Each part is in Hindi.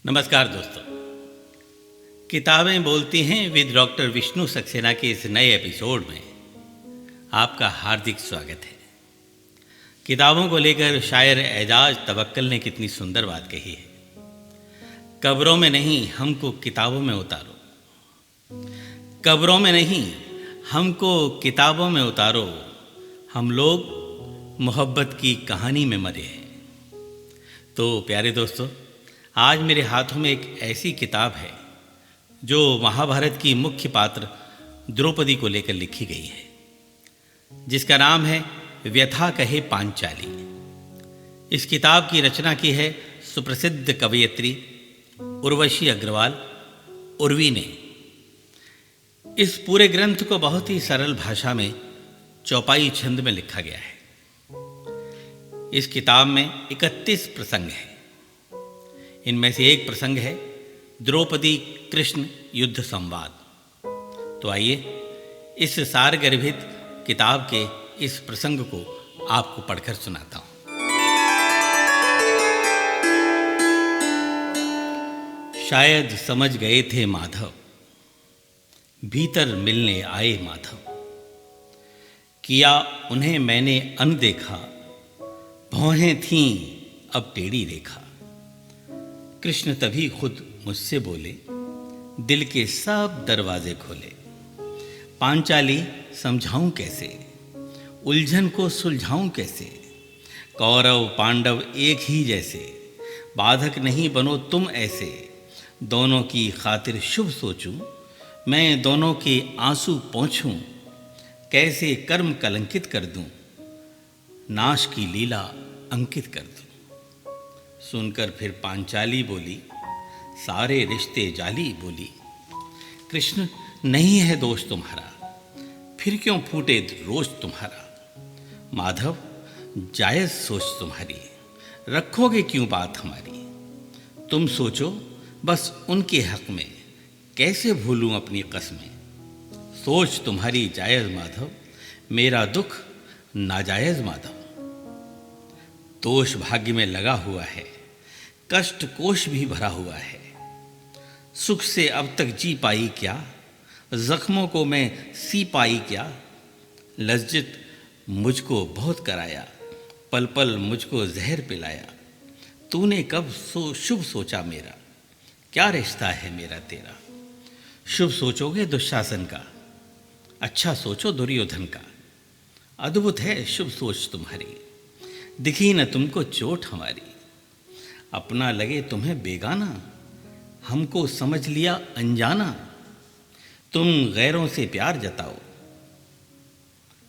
नमस्कार दोस्तों। किताबें बोलती हैं विद डॉक्टर विष्णु सक्सेना के इस नए एपिसोड में आपका हार्दिक स्वागत है। किताबों को लेकर शायर एजाज तवक्कल ने कितनी सुंदर बात कही है। कब्रों में नहीं हमको किताबों में उतारो, कब्रों में नहीं हमको किताबों में उतारो, हम लोग मोहब्बत की कहानी में मरे हैं। तो प्यारे दोस्तों, आज मेरे हाथों में एक ऐसी किताब है जो महाभारत की मुख्य पात्र द्रौपदी को लेकर लिखी गई है, जिसका नाम है व्यथा कहे पांचाली। इस किताब की रचना की है सुप्रसिद्ध कवयित्री उर्वशी अग्रवाल उर्वी ने। इस पूरे ग्रंथ को बहुत ही सरल भाषा में चौपाई छंद में लिखा गया है। इस किताब में 31 प्रसंग हैं। इनमें से एक प्रसंग है द्रौपदी कृष्ण युद्ध संवाद। तो आइए इस सारगर्भित किताब के इस प्रसंग को आपको पढ़कर सुनाता हूं। शायद समझ गए थे माधव, भीतर मिलने आए माधव। किया उन्हें मैंने अनदेखा, भौहें थीं अब टेढ़ी रेखा। कृष्ण तभी खुद मुझसे बोले, दिल के सब दरवाजे खोले। पांचाली समझाऊं कैसे, उलझन को सुलझाऊं कैसे। कौरव पांडव एक ही जैसे, बाधक नहीं बनो तुम ऐसे। दोनों की खातिर शुभ सोचूं, मैं दोनों के आंसू पोंछूं। कैसे कर्म कलंकित कर दूं, नाश की लीला अंकित कर दूं। सुनकर फिर पांचाली बोली, सारे रिश्ते जाली बोली। कृष्ण नहीं है दोष तुम्हारा, फिर क्यों फूटे रोष तुम्हारा। माधव जायज सोच तुम्हारी, रखोगे क्यों बात हमारी। तुम सोचो बस उनके हक में, कैसे भूलूं अपनी कसमें। सोच तुम्हारी जायज माधव, मेरा दुख नाजायज माधव। दोष भाग्य में लगा हुआ है, कष्ट कोश भी भरा हुआ है। सुख से अब तक जी पाई क्या, जख्मों को मैं सी पाई क्या। लज्जित मुझको बहुत कराया, पल पल मुझको जहर पिलाया। तूने कब शुभ सोचा मेरा, क्या रिश्ता है मेरा तेरा। शुभ सोचोगे दुशासन का, अच्छा सोचो दुर्योधन का। अद्भुत है शुभ सोच तुम्हारी, दिखी न तुमको चोट हमारी। अपना लगे तुम्हें बेगाना, हमको समझ लिया अनजाना। तुम गैरों से प्यार जताओ,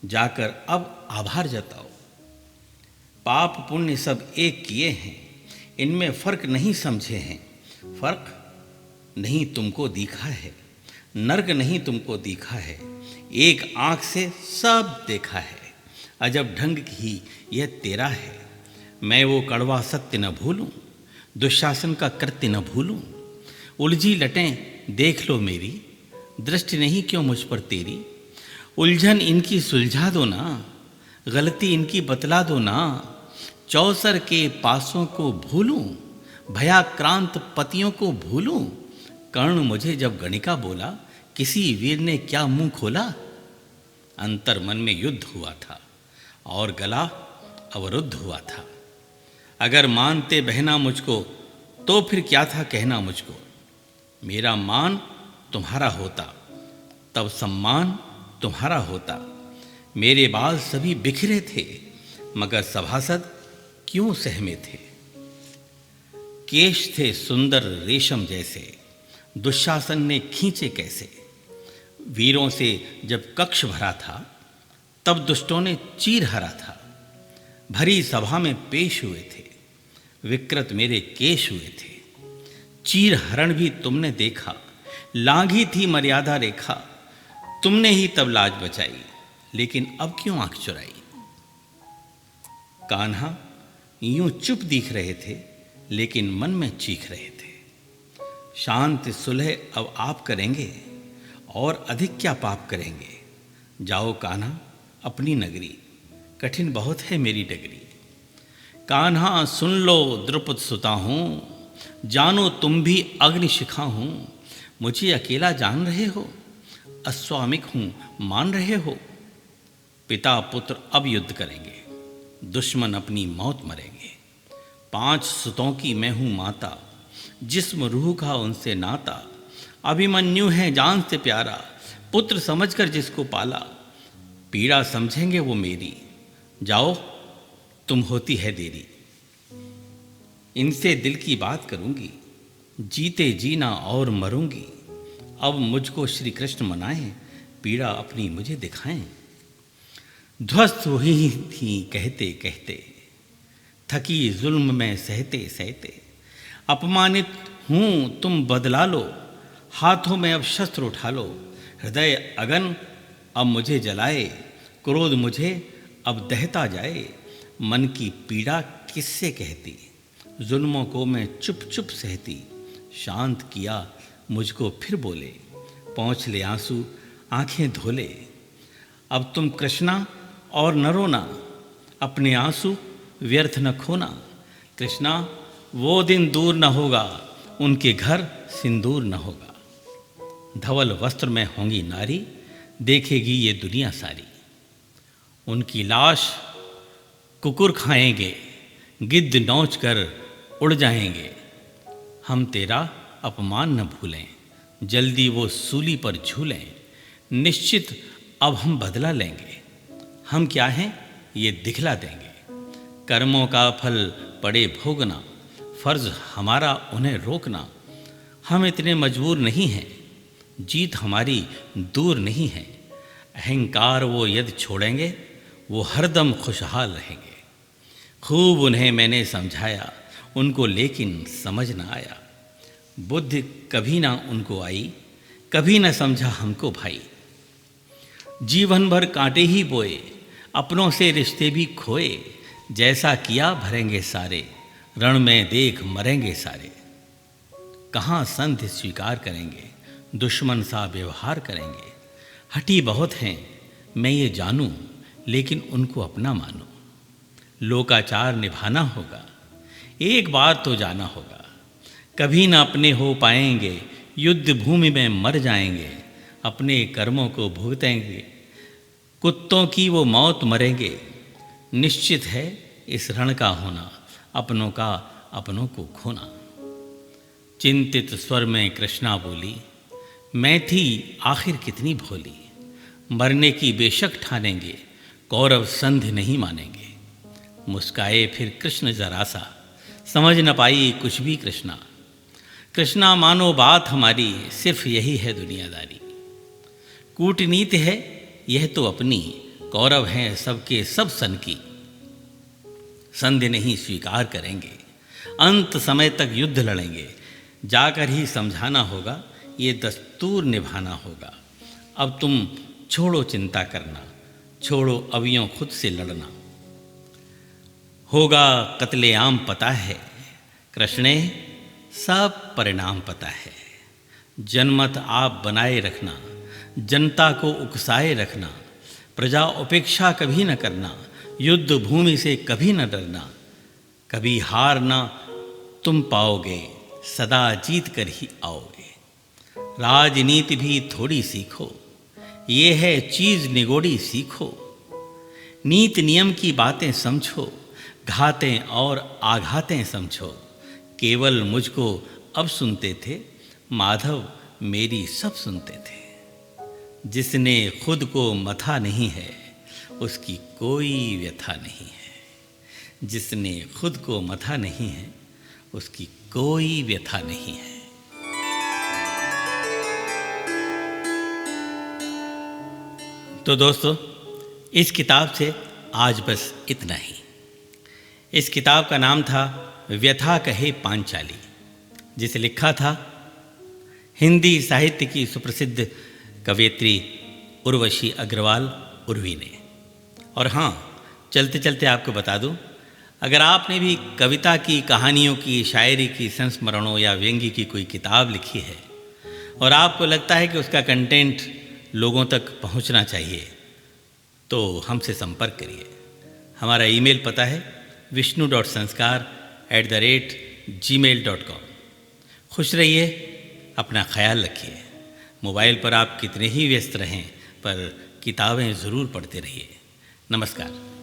जाकर अब आभार जताओ। पाप पुण्य सब एक किए हैं, इनमें फर्क नहीं समझे हैं। फर्क नहीं तुमको दिखा है, नर्क नहीं तुमको दिखा है। एक आंख से सब देखा है, अजब ढंग ही यह तेरा है। मैं वो कड़वा सत्य न भूलूं, दुशासन का कृत्य न भूलूं। उलझी लटें देख लो मेरी, दृष्टि नहीं क्यों मुझ पर तेरी। उलझन इनकी सुलझा दो ना, गलती इनकी बतला दो ना। चौसर के पासों को भूलूं, भयाक्रांत पतियों को भूलूं। कर्ण मुझे जब गणिका बोला, किसी वीर ने क्या मुंह खोला। अंतर मन में युद्ध हुआ था और गला अवरुद्ध हुआ था। अगर मानते बहना मुझको, तो फिर क्या था कहना मुझको। मेरा मान तुम्हारा होता, तब सम्मान तुम्हारा होता। मेरे बाल सभी बिखरे थे, मगर सभासद क्यों सहमे थे। केश थे सुंदर रेशम जैसे, दुशासन ने खींचे कैसे। वीरों से जब कक्ष भरा था, तब दुष्टों ने चीर हरा था। भरी सभा में पेश हुए थे, विकृत मेरे केश हुए थे। चीर हरण भी तुमने देखा, लांघी थी मर्यादा रेखा। तुमने ही तब लाज बचाई, लेकिन अब क्यों आंख चुराई। कान्हा यूं चुप दिख रहे थे, लेकिन मन में चीख रहे थे। शांति सुलह अब आप करेंगे, और अधिक क्या पाप करेंगे। जाओ कान्हा अपनी नगरी, कठिन बहुत है मेरी डगरी। कान्हा सुन लो द्रुपद सुता हूँ, जानो तुम भी अग्निशिखा हूँ, मुझे अकेला जान रहे हो, अस्वामिक हूँ मान रहे हो। पिता पुत्र अब युद्ध करेंगे, दुश्मन अपनी मौत मरेंगे। 5 सुतों की मैं हूँ माता, जिस्म रूह का उनसे नाता। अभिमन्यु है जान से प्यारा, पुत्र समझकर जिसको पाला। पीड़ा समझेंगे वो मेरी, जाओ तुम होती है देरी। इनसे दिल की बात करूंगी, जीते जीना और मरूंगी। अब मुझको श्री कृष्ण मनाएं, पीड़ा अपनी मुझे दिखाएं। ध्वस्त हुई थी कहते कहते, थकी जुल्म में सहते सहते। अपमानित हूँ तुम बदला लो, हाथों में अब शस्त्र उठा लो। हृदय अगन अब मुझे जलाए, क्रोध मुझे अब दहता जाए। मन की पीड़ा किससे कहती, जुल्मों को मैं चुप चुप सहती। शांत किया मुझको फिर बोले, पहुँच ले आंसू आंखें धोले। अब तुम कृष्णा और न रोना, अपने आंसू व्यर्थ न खोना। कृष्णा वो दिन दूर न होगा, उनके घर सिंदूर न होगा। धवल वस्त्र में होंगी नारी, देखेगी ये दुनिया सारी। उनकी लाश कुकुर खाएंगे, गिद्ध नोच कर उड़ जाएंगे। हम तेरा अपमान न भूलें, जल्दी वो सूली पर झूलें। निश्चित अब हम बदला लेंगे, हम क्या हैं ये दिखला देंगे। कर्मों का फल पड़े भोगना, फर्ज हमारा उन्हें रोकना। हम इतने मजबूर नहीं हैं, जीत हमारी दूर नहीं है। अहंकार वो यदि छोड़ेंगे, वो हरदम खुशहाल रहेंगे। खूब उन्हें मैंने समझाया, उनको लेकिन समझ न आया। बुद्धि कभी ना उनको आई, कभी न समझा हमको भाई। जीवन भर कांटे ही बोए, अपनों से रिश्ते भी खोए। जैसा किया भरेंगे सारे, रण में देख मरेंगे सारे। कहाँ संधि स्वीकार करेंगे, दुश्मन सा व्यवहार करेंगे। हठी बहुत हैं मैं ये जानूं, लेकिन उनको अपना मानूं। लोकाचार निभाना होगा, एक बार तो जाना होगा। कभी ना अपने हो पाएंगे, युद्ध भूमि में मर जाएंगे। अपने कर्मों को भुगतेंगे, कुत्तों की वो मौत मरेंगे। निश्चित है इस रण का होना, अपनों का अपनों को खोना। चिंतित स्वर में कृष्णा बोली, मैं थी आखिर कितनी भोली। मरने की बेशक ठानेंगे, कौरव संधि नहीं मानेंगे। मुस्काए फिर कृष्ण जरा सा, समझ न पाई कुछ भी कृष्णा। कृष्णा मानो बात हमारी, सिर्फ यही है दुनियादारी। कूटनीति है यह तो अपनी, कौरव हैं सबके सब सन की। संधि नहीं स्वीकार करेंगे, अंत समय तक युद्ध लड़ेंगे। जाकर ही समझाना होगा, ये दस्तूर निभाना होगा। अब तुम छोड़ो चिंता करना, छोड़ो अवियों खुद से लड़ना। होगा कत्लेआम पता है, कृष्णे सब परिणाम पता है। जनमत आप बनाए रखना, जनता को उकसाए रखना। प्रजा उपेक्षा कभी न करना, युद्ध भूमि से कभी न डरना। कभी हार ना तुम पाओगे, सदा जीत कर ही आओगे। राजनीति भी थोड़ी सीखो, ये है चीज़ निगोड़ी सीखो। नीति नियम की बातें समझो, घातें और आघातें समझो। केवल मुझको अब सुनते थे, माधव मेरी सब सुनते थे। जिसने खुद को मथा नहीं है, उसकी कोई व्यथा नहीं है। जिसने खुद को मथा नहीं है, उसकी कोई व्यथा नहीं है। तो दोस्तों, इस किताब से आज बस इतना ही। इस किताब का नाम था व्यथा कहे पांचाली, जिसे लिखा था हिंदी साहित्य की सुप्रसिद्ध कवयित्री उर्वशी अग्रवाल उर्वी ने। और हाँ, चलते चलते आपको बता दूं, अगर आपने भी कविता की, कहानियों की, शायरी की, संस्मरणों या व्यंग्य की कोई किताब लिखी है और आपको लगता है कि उसका कंटेंट लोगों तक पहुंचना चाहिए, तो हमसे संपर्क करिए। हमारा ईमेल पता है vishnu.sanskar@gmail.com। खुश रहिए, अपना ख्याल रखिए। मोबाइल पर आप कितने ही व्यस्त रहें, पर किताबें ज़रूर पढ़ते रहिए। नमस्कार।